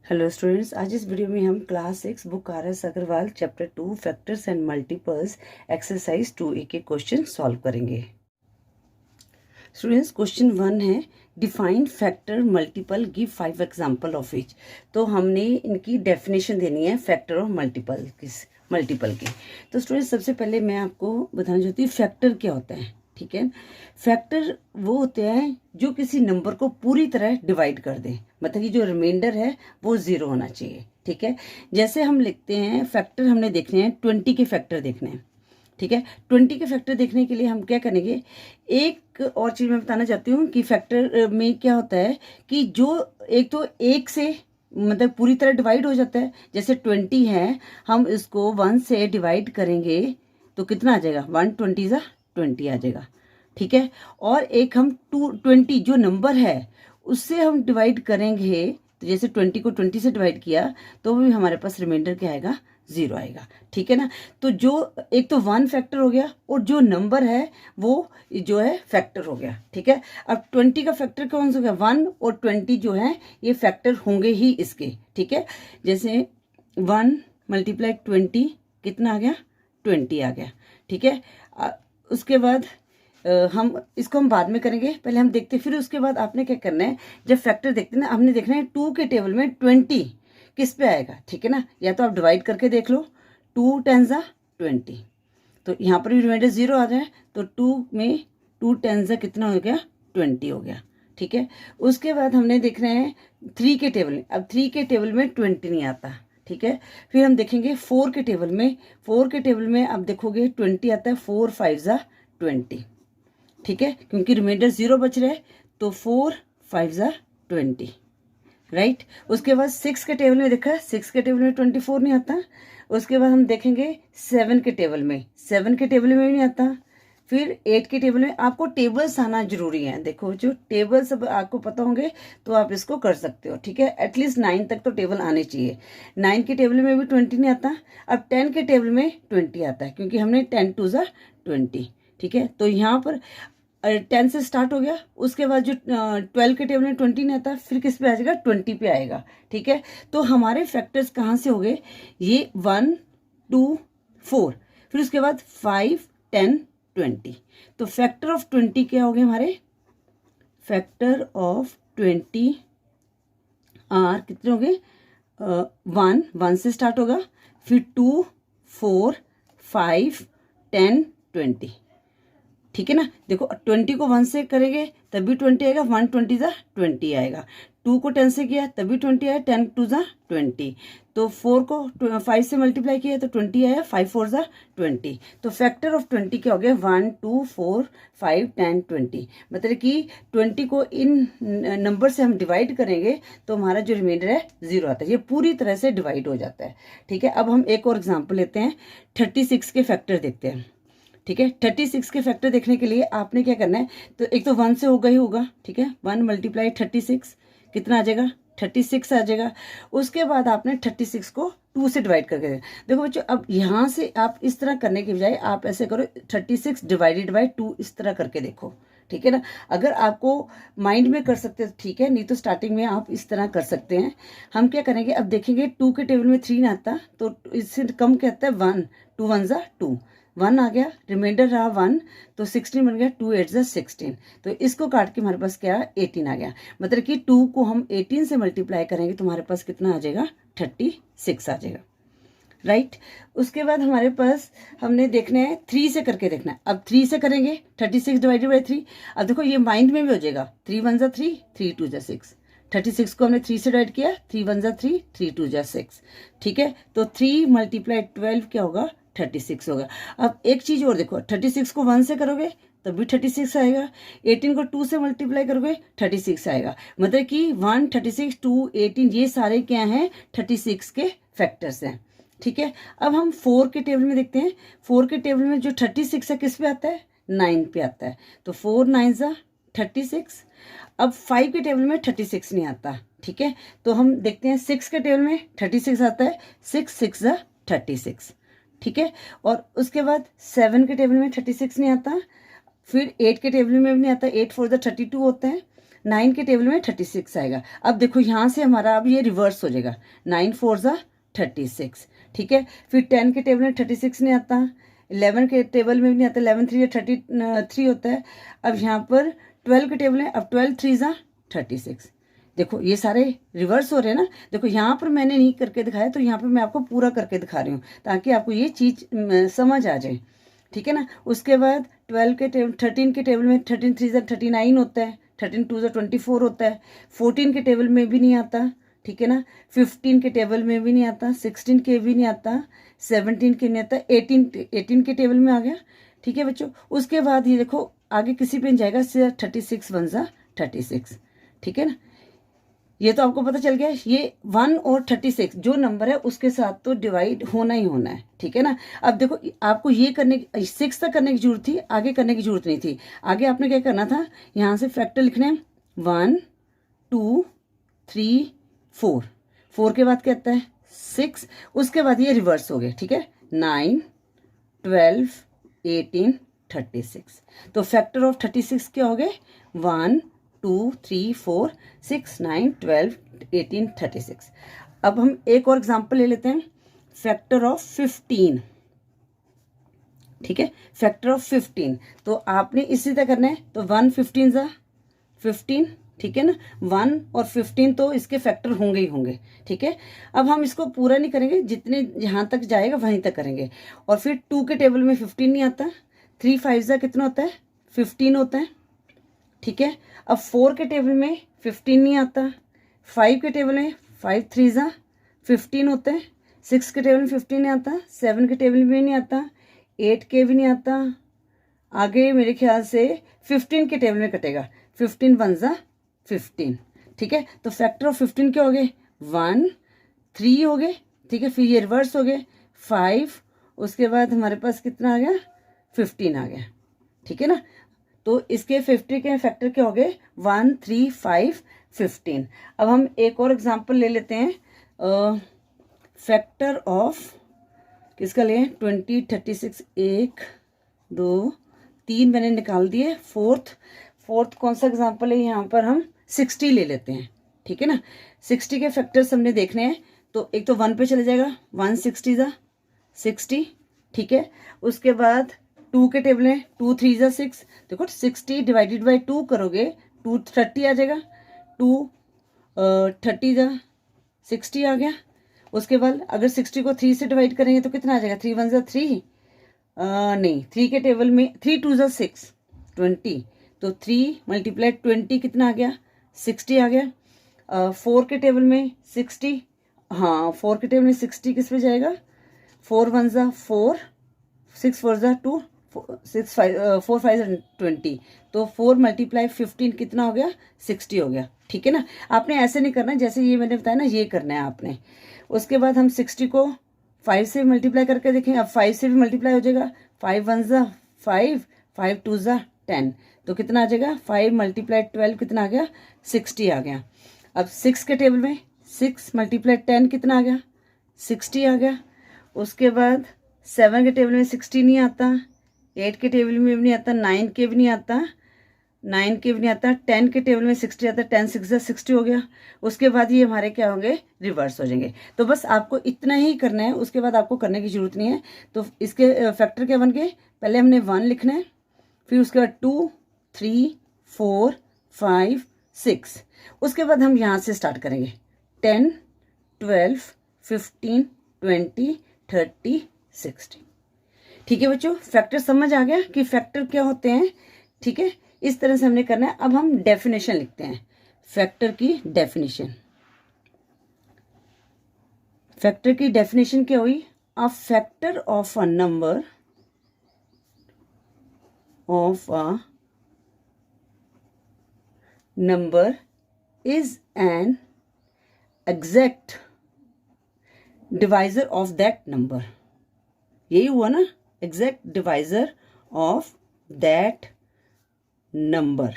Hello students, आज इस video में हम class 6 book R S. Agarwal chapter 2 factors and multiples exercise 2A के क्वेश्चन सॉल्व करेंगे। स्टूडेंट्स, क्वेश्चन 1 है define factor multiple, give 5 example of each. तो हमने इनकी डेफिनेशन देनी है फैक्टर और मल्टीपल की। तो स्टूडेंट्स, सबसे पहले मैं आपको बताना चाहती हूँ फैक्टर क्या होता है। ठीक है, फैक्टर वो होते हैं जो किसी नंबर को पूरी तरह डिवाइड कर दें, मतलब कि जो रिमाइंडर है वो 0 होना चाहिए। ठीक है, जैसे हम लिखते हैं फैक्टर, हमने देखने हैं 20 के फैक्टर देखने हैं। ठीक है, 20 के फैक्टर देखने के लिए हम क्या करेंगे, एक और चीज़ मैं बताना चाहती हूँ कि फैक्टर में क्या होता है कि जो एक तो एक से मतलब पूरी तरह डिवाइड हो जाता है। जैसे 20 है, हम इसको 1 से डिवाइड करेंगे तो कितना आ जाएगा, 1 20 आ जाएगा। ठीक है, और एक हम 20 जो नंबर है उससे हम डिवाइड करेंगे, तो जैसे 20 को 20 से डिवाइड किया तो भी हमारे पास रिमाइंडर क्या आएगा, 0 आएगा। ठीक है ना, तो जो एक तो 1 फैक्टर हो गया और जो नंबर है वो जो है फैक्टर हो गया। ठीक है, अब 20 का फैक्टर कौन सा हो गया, 1, और 20 जो है ये फैक्टर होंगे ही इसके। ठीक है, जैसे 1 × 20 कितना आ गया, 20 आ गया। ठीक है, उसके बाद हम इसको हम बाद में करेंगे, पहले हम देखते, फिर उसके बाद आपने क्या करना है, जब फैक्टर देखते हैं ना, हमने देखना है 2 के टेबल में 20 किस पे आएगा। ठीक है ना, या तो आप डिवाइड करके देख लो, 2 10 20, तो यहाँ पर भी रिमाइंडर 0 आ जाए, तो 2 में 2 10 कितना हो गया, 20 हो गया। ठीक है, उसके बाद हमने देख रहे हैं 3 के टेबल में, अब 3 के टेबल में 20 नहीं आता। ठीक है, फिर हम देखेंगे 4 के टेबल में, 4 के टेबल में आप देखोगे 20 आता है, 4 5 20। ठीक है, क्योंकि रिमाइंडर 0 बच रहा है, तो 4 5 20, राइट। उसके बाद 6 के टेबल में देखा, 6 के टेबल में 24 नहीं आता। उसके बाद हम देखेंगे 7 के टेबल में, 7 के टेबल में भी नहीं आता। फिर 8 के टेबल में, आपको टेबल्स आना जरूरी है। देखो जो टेबल सब आपको पता होंगे तो आप इसको कर सकते हो। ठीक है, एटलीस्ट 9 तक तो टेबल आने चाहिए। 9 के टेबल में भी 20 नहीं आता। अब 10 के टेबल में 20 आता है, क्योंकि हमने 10 2 20। ठीक है, तो यहाँ पर 10 से स्टार्ट हो गया। उसके बाद जो 12 के टेबल में 20 नहीं आता, फिर किस पे आ जाएगा, 20 पे आएगा। ठीक है, तो हमारे फैक्टर्स कहाँ से हो गए, ये 1 2 4, फिर उसके बाद 5 10 20। तो फैक्टर ऑफ 20 क्या हो गए हमारे, फैक्टर ऑफ 20 आर कितने हो गए, 1 से स्टार्ट होगा, फिर 2 4 5 10 20। ठीक है ना, देखो 20 को 1 से करेंगे तभी 20 आएगा, 1 20 20 आएगा। 2 को 10 से किया तभी 20 आया, 10 2 20। तो 4 को 5 से मल्टीप्लाई किया तो 20 आया, 5 4 20। तो फैक्टर ऑफ 20 क्या हो गया, 1 2 4 5 10 20। मतलब कि 20 को इन नंबर से हम डिवाइड करेंगे तो हमारा जो रिमाइंडर है 0 आता है, ये पूरी तरह से डिवाइड हो जाता है। ठीक है, अब हम एक और एग्जाम्पल लेते हैं, 36 के फैक्टर देखते हैं। ठीक है, 36 के फैक्टर देखने के लिए आपने क्या करना है, तो एक तो 1 से होगा ही होगा। ठीक है, 1 × 36 कितना आ जाएगा, 36 आ जाएगा। उसके बाद आपने 36 को 2 से डिवाइड करके देखो बच्चों, अब यहाँ से आप इस तरह करने के बजाय आप ऐसे करो, 36 डिवाइडेड बाई 2 इस तरह करके देखो। ठीक है ना, अगर आपको माइंड में कर सकते हैं ठीक है, नहीं तो स्टार्टिंग में आप इस तरह कर सकते हैं। हम क्या करेंगे, अब देखेंगे 2 के टेबल में 3 आता, तो इससे कम क्या आता है, 1 2 1 2, 1 आ गया, रिमाइंडर रहा 1, तो 16 बन गया, 2 8 16। तो इसको काट के हमारे पास क्या, 18 आ गया। मतलब कि 2 को हम 18 से मल्टीप्लाई करेंगे तो हमारे पास कितना आ जाएगा, 36 आ जाएगा, राइट। उसके बाद हमारे पास हमने देखना है 3 से करके देखना है। अब 3 से करेंगे 36 डिवाइडेड बाई 3। अब देखो ये माइंड में भी हो जाएगा, 3 1 3 3 2 6। 36 को हमने 3 से डिवाइड किया, 3 1 3 3 2 6। ठीक है, तो 3 × 12 क्या होगा, 36 होगा। अब एक चीज और देखो, 36 को 1 से करोगे तब भी 36 आएगा, 18 को 2 से मल्टीप्लाई करोगे 36 आएगा। मतलब कि 1 36 2 18 ये सारे क्या हैं, 36 के फैक्टर्स हैं। ठीक है, अब हम 4 के टेबल में देखते हैं। 4 के टेबल में जो 36 है किस पे आता है, 9 पे आता है, तो 4 9 36। अब 5 के टेबल में 36 नहीं आता। ठीक है, तो हम देखते हैं 6 के टेबल में 36 आता है, 6 6 36। ठीक है, और उसके बाद 7 के टेबल में 36 नहीं आता, फिर 8 के टेबल में भी नहीं आता, 8 4 32 होता है। 9 के टेबल में 36 आएगा। अब देखो यहाँ से हमारा अब ये रिवर्स हो जाएगा, 9 4 ज़ा 36, ठीक है। फिर 10 के टेबल में 36 नहीं आता, 11 के टेबल में भी नहीं आता, 11 3 33 होता है। अब यहाँ पर 12 के टेबल में अब 12 3 ज़ा 36। देखो ये सारे रिवर्स हो रहे हैं ना। देखो यहाँ पर मैंने नहीं करके दिखाया, तो यहाँ पर मैं आपको पूरा करके दिखा रही हूँ ताकि आपको ये चीज़ समझ आ जाए, ठीक है ना। उसके बाद 12 के टेबल 13 के टेबल में 13 3 ज़ा 39 होता है, 13 2 ज़ा 24 होता है। 14 के टेबल में भी नहीं आता, ठीक है ना। 15 के टेबल में भी नहीं आता, 16 के भी नहीं आता, 17 के नहीं आता, 18 के टेबल में आ गया, ठीक है बच्चों। उसके बाद ये देखो आगे किसी पे नहीं जाएगा, 36 1 ज़ा 36, ठीक है ना। ये तो आपको पता चल गया, ये 1 और 36 जो नंबर है उसके साथ तो डिवाइड होना ही होना है, ठीक है ना। अब देखो आपको ये करने 6 तक करने की जरूरत थी, आगे करने की जरूरत नहीं थी। आगे आपने क्या करना था, यहाँ से फैक्टर लिखने 1 2 3 4, 4 के बाद क्या आता है 6, उसके बाद ये रिवर्स हो गए, ठीक है। 9 12 18 36, तो फैक्टर ऑफ 36 क्या हो गए 1 2 3 4 6 9 12 18 36। अब हम एक और एग्जांपल ले लेते हैं, फैक्टर ऑफ 15, ठीक है। फैक्टर ऑफ 15 तो आपने इसी तरह करना है, तो 1 15 ज़ा 15, ठीक है ना। 1 और 15 तो इसके फैक्टर होंगे ही होंगे, ठीक है। अब हम इसको पूरा नहीं करेंगे, जितने यहाँ तक जाएगा वहीं तक करेंगे। और फिर 2 के टेबल में 15 नहीं आता, 3 5 ज़ा कितना होता है 15 होता है, ठीक है। अब 4 के टेबल में 15 नहीं आता, 5 के टेबल में 5 3 ज़ा 15 होता है, 6 के टेबल में 15 नहीं आता, 7 के टेबल में नहीं आता, 8 के भी नहीं आता। आगे मेरे ख्याल से 15 के टेबल में कटेगा, 15 1 ज़ा 15, ठीक है। तो फैक्टर ऑफ 15 क्या हो गए 1 3 हो गए, ठीक है। फिर ये रिवर्स हो गए 5, उसके बाद हमारे पास कितना आ गया 15 आ गया, ठीक है ना। तो इसके 50 के फैक्टर क्या हो गए 1 3 5 15। अब हम एक और एग्जांपल ले लेते हैं, फैक्टर ऑफ किसका ले 20 36, 1 2 3 मैंने निकाल दिए। फोर्थ कौन सा एग्जांपल है, यहाँ पर हम 60 ले लेते हैं, ठीक है ना। 60 के फैक्टर्स हमने देखने हैं, तो एक तो 1 पे चले जाएगा, 1 60 ज़ा 60, ठीक है। उसके बाद 2 के टेबल में 2 3 ज़ा 6, देखो 60 डिवाइडेड बाई 2 करोगे 2 30 आ जाएगा, 2 30 ज़ा 60 आ गया। उसके बाद अगर 60 को 3 से डिवाइड करेंगे तो कितना आ जाएगा 3 1 ज़ा 3, नहीं 3 के टेबल में 3 2 ज़ा 6 20, तो 3 मल्टीप्लाई 20 कितना आ गया 60 आ गया। 4 के टेबल में 60, हाँ 4 के टेबल में 60 किस पे जाएगा 4 1 ज़ा 4, 6 4 ज़ा 2, 6 5 4 5 20, तो 4 मल्टीप्लाई 15 कितना हो गया 60 हो गया, ठीक है ना। आपने ऐसे नहीं करना जैसे ये मैंने बताया ना, ये करना है आपने। उसके बाद हम 60 को 5 से मल्टीप्लाई करके देखेंगे, अब 5 से भी मल्टीप्लाई हो जाएगा, 5 1 ज़ा 5, 5 2 ज़ा 10, तो कितना आ जाएगा 5 मल्टीप्लाई 12 कितना आ गया 60 आ गया। अब 6 के टेबल में 6 मल्टीप्लाई 10 कितना आ गया 60 आ गया। उसके बाद 7 के टेबल में 60 नहीं आता, 8 के टेबल में भी नहीं आता, 9 के भी नहीं आता, 9 के भी नहीं आता, 10 के टेबल में 60 आता, 10 6 ज़ा 60 हो गया। उसके बाद ये हमारे क्या होंगे रिवर्स हो जाएंगे। तो बस आपको इतना ही करना है, उसके बाद आपको करने की जरूरत नहीं है। तो इसके फैक्टर क्या बन गए, पहले हमने 1 लिखना है, फिर उसके बाद 2 3 4 5 6, उसके बाद हम यहाँ से स्टार्ट करेंगे 10 12 15 20 30 60, ठीक है बच्चों। फैक्टर समझ आ गया कि फैक्टर क्या होते हैं, ठीक है। इस तरह से हमने करना है। अब हम डेफिनेशन लिखते हैं, फैक्टर की डेफिनेशन। फैक्टर की डेफिनेशन क्या हुई, a factor of a number is an exact divisor of that number। यही हुआ ना, exact divisor of that number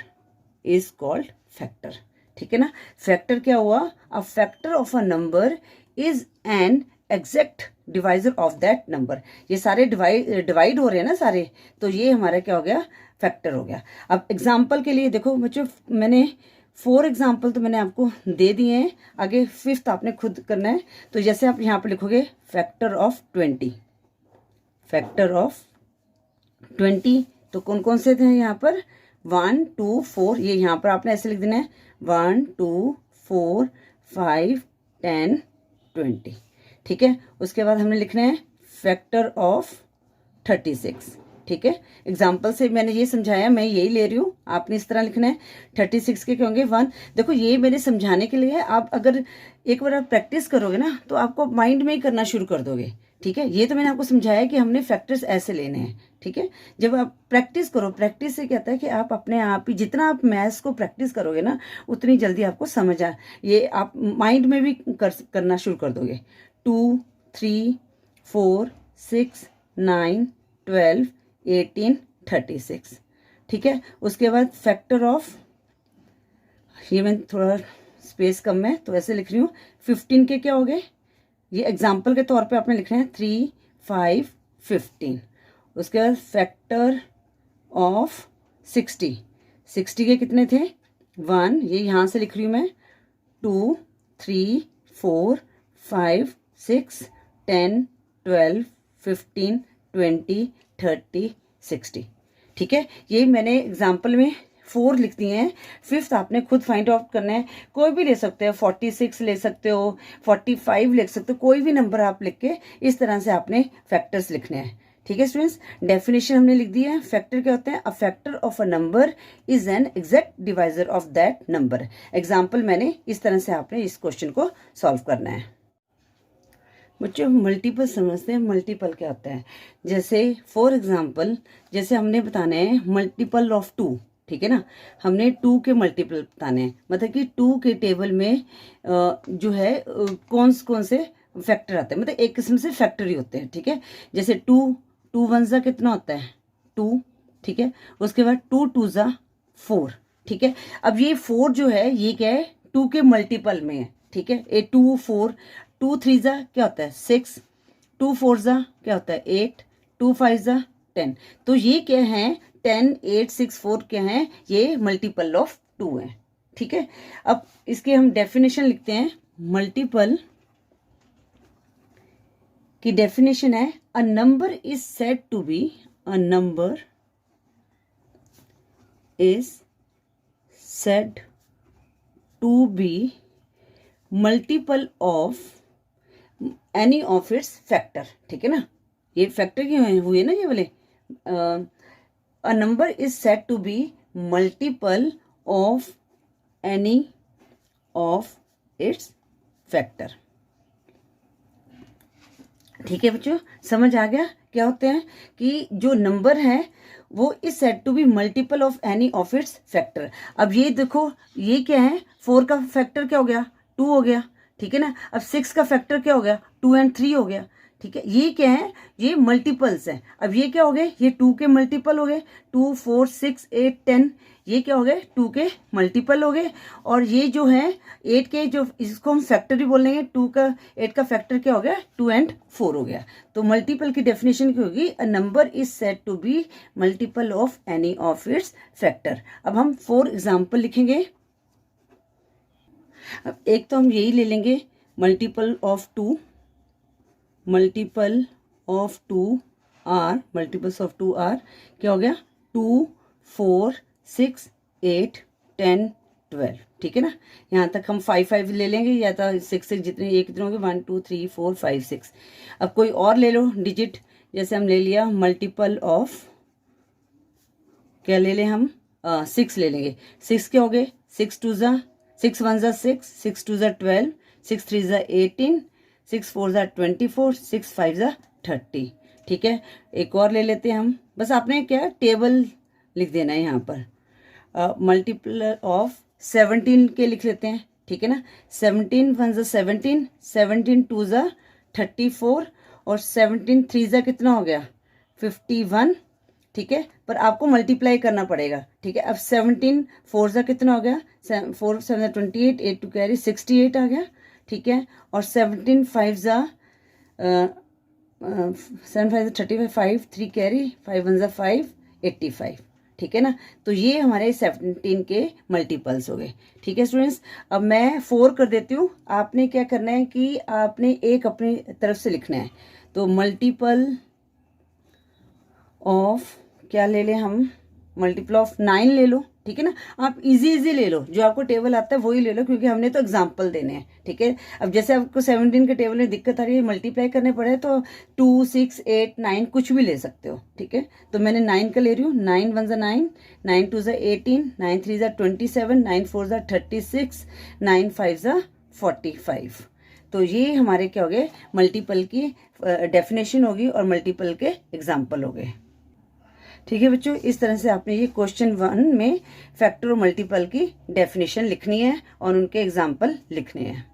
is called factor, ठीक है ना। फैक्टर क्या हुआ, a factor of a number is an exact divisor of that number। ये सारे डिवाइड हो रहे हैं ना सारे, तो ये हमारा क्या हो गया फैक्टर हो गया। अब एग्जाम्पल के लिए देखो बच्चों, मैंने 4 एग्जाम्पल तो मैंने आपको दे दिए हैं, आगे 5th आपने खुद करना है। तो जैसे आप यहाँ पर लिखोगे फैक्टर ऑफ 20, फैक्टर ऑफ 20, तो कौन कौन से थे यहाँ पर 1 2 4, ये यहाँ पर आपने ऐसे लिख देना है 1 2 4 5 10 20, ठीक है। उसके बाद हमने लिखना है फैक्टर ऑफ 36, ठीक है। एग्जाम्पल से मैंने ये समझाया, मैं यही ले रही हूँ, आपने इस तरह लिखना है। 36 के क्या होंगे 1, देखो ये मैंने समझाने के लिए है, आप अगर एक बार आप प्रैक्टिस करोगे ना तो आपको माइंड में ही करना शुरू कर दोगे, ठीक है। ये तो मैंने आपको समझाया कि हमने फैक्टर्स ऐसे लेने हैं, ठीक है। जब आप प्रैक्टिस करो, प्रैक्टिस से क्या होता है कि आप अपने आप ही, जितना आप मैथ्स को प्रैक्टिस करोगे ना उतनी जल्दी आपको समझ ये आप माइंड में भी करना शुरू कर दोगे। 2 3 4 6 9 12 18 36, ठीक है। उसके बाद फैक्टर ऑफ, ये मैं थोड़ा स्पेस कम है तो ऐसे लिख रही हूँ, 15 के क्या हो गए, ये एग्जाम्पल के तौर पे आपने लिखना है 3 5 15। उसके बाद फैक्टर ऑफ 60, 60 के कितने थे 1, ये यहाँ से लिख रही हूँ मैं 2 3 4 5 6 10 12 15 20 30 60, ठीक है। ये मैंने एग्जाम्पल में 4 लिख दिए हैं। 5th आपने खुद फाइंड आउट करना है, कोई भी ले सकते हो, 46 ले सकते हो, 45 लिख सकते हो, कोई भी नंबर आप लिख के इस तरह से आपने फैक्टर्स लिखने हैं, ठीक है स्टूडेंट्स। डेफिनेशन हमने लिख दी है। फैक्टर क्या होते हैं, a factor of a number is an exact divisor of that number. Example मैंने इस तरह से आपने इस क्वेश्चन को सॉल्व करना है। बच्चों मल्टीपल समझते हैं, मल्टीपल क्या होता है, जैसे फॉर एग्जाम्पल जैसे हमने बताने हैं मल्टीपल ऑफ 2, ठीक है ना। हमने 2 के मल्टीपल बताने हैं, मतलब कि 2 के टेबल में जो है कौन कौन से फैक्टर आते हैं, मतलब एक किस्म से फैक्टर ही होते हैं, ठीक है। जैसे 2 1 जा कितना होता है 2, ठीक है। उसके बाद 2 2 जा 4, ठीक है। अब ये 4 जो है ये क्या है 2 के मल्टीपल में है, ठीक है। 2 4, 2 3 जा क्या होता है 6, 2 4 जा क्या होता है 8, 2 5 जा 10। तो ये क्या है 10 8 6 4 क्या है, ये मल्टीपल ऑफ 2 है, ठीक है। अब इसके हम डेफिनेशन लिखते हैं। मल्टीपल की डेफिनेशन है a number is said to be, a number is said to be multiple of any of its factor, ठीक है ना। ये फैक्टर क्यों हुए ना ये वाले, a number is said to be multiple of any of its factor, ठीक है बच्चों। समझ आ गया क्या होते हैं कि जो नंबर है वो is said to be multiple of any of its factor. अब ये देखो ये क्या है 4 का फैक्टर क्या हो गया 2 हो गया, ठीक है ना। अब 6 का फैक्टर क्या हो गया 2 and 3 हो गया, ठीक है। ये क्या है ये मल्टीपल्स है। अब ये क्या हो गए ये 2 के मल्टीपल हो गए, 2 4 6 8 10, ये क्या हो गए 2 के मल्टीपल हो गए। और ये जो है 8 के, जो इसको हम फैक्टर भी बोल लेंगे, 8 का फैक्टर क्या हो गया 2 and 4 हो गया। तो मल्टीपल की डेफिनेशन क्या होगी, a number is said to be multiple of any of its factor. अब हम 4 एग्जाम्पल लिखेंगे। अब एक तो हम यही ले लेंगे multiple of 2, multiple of 2 are, multiples of 2 are क्या हो गया 2 4 6 8 10 12, ठीक है ना। यहाँ तक हम 5 5 ले लेंगे, या तो 6 6 जितने ये कितने होंगे 1 2 3 4 5 6। अब कोई और ले लो डिजिट, जैसे हम ले लिया मल्टीपल ऑफ, क्या ले लें हम 6 ले लेंगे। 6 क्या हो गए 6 2 जा 6 1 जा 6, 6 2 जा 12, 6 3 जा 18, 6 4 जा 24, 6 5 जा 30, ठीक है। एक और ले लेते हैं हम, बस आपने क्या टेबल लिख देना है यहाँ पर। मल्टीपल ऑफ 17 के लिख लेते हैं, ठीक है ना। 17 1 जा 17, 17 2 जा 34, और 17 3 जा कितना हो गया 51, ठीक है। पर आपको मल्टीप्लाई करना पड़ेगा, ठीक है। अब 17 4 जा कितना हो गया 4 7 28, 8 2 कैरी 68 आ गया, ठीक है। और 17 5 जा 7 5 35, 5 3 कैरी 5 1 जा 5 85, ठीक है ना। तो ये हमारे 17 के मल्टीपल्स हो गए। ठीक है स्टूडेंट्स, अब मैं 4 कर देती हूँ। आपने क्या करना है कि आपने एक अपनी तरफ से लिखना है। तो मल्टीपल ऑफ क्या ले लें हम, मल्टीपल ऑफ 9 ले लो। ठीक है ना, आप इजी ले लो, जो आपको टेबल आता है वही ले लो, क्योंकि हमने तो एग्जाम्पल देने हैं। ठीक है, अब जैसे आपको 17 के टेबल में दिक्कत आ रही है, मल्टीप्लाई करने पड़े तो 2, 6, 8, 9 कुछ भी ले सकते हो। ठीक है, तो मैंने 9 का ले रही हूँ। 9 1 9, 9 2 18, 9 3 27, 9 4 36, 9 5 45। तो ये हमारे क्या हो गए, मल्टीपल की डेफिनेशन होगी और मल्टीपल के एग्जाम्पल हो गए। ठीक है बच्चों, इस तरह से आपने ये क्वेश्चन 1 में फैक्टर और मल्टीपल की डेफिनेशन लिखनी है और उनके एग्जाम्पल लिखने हैं।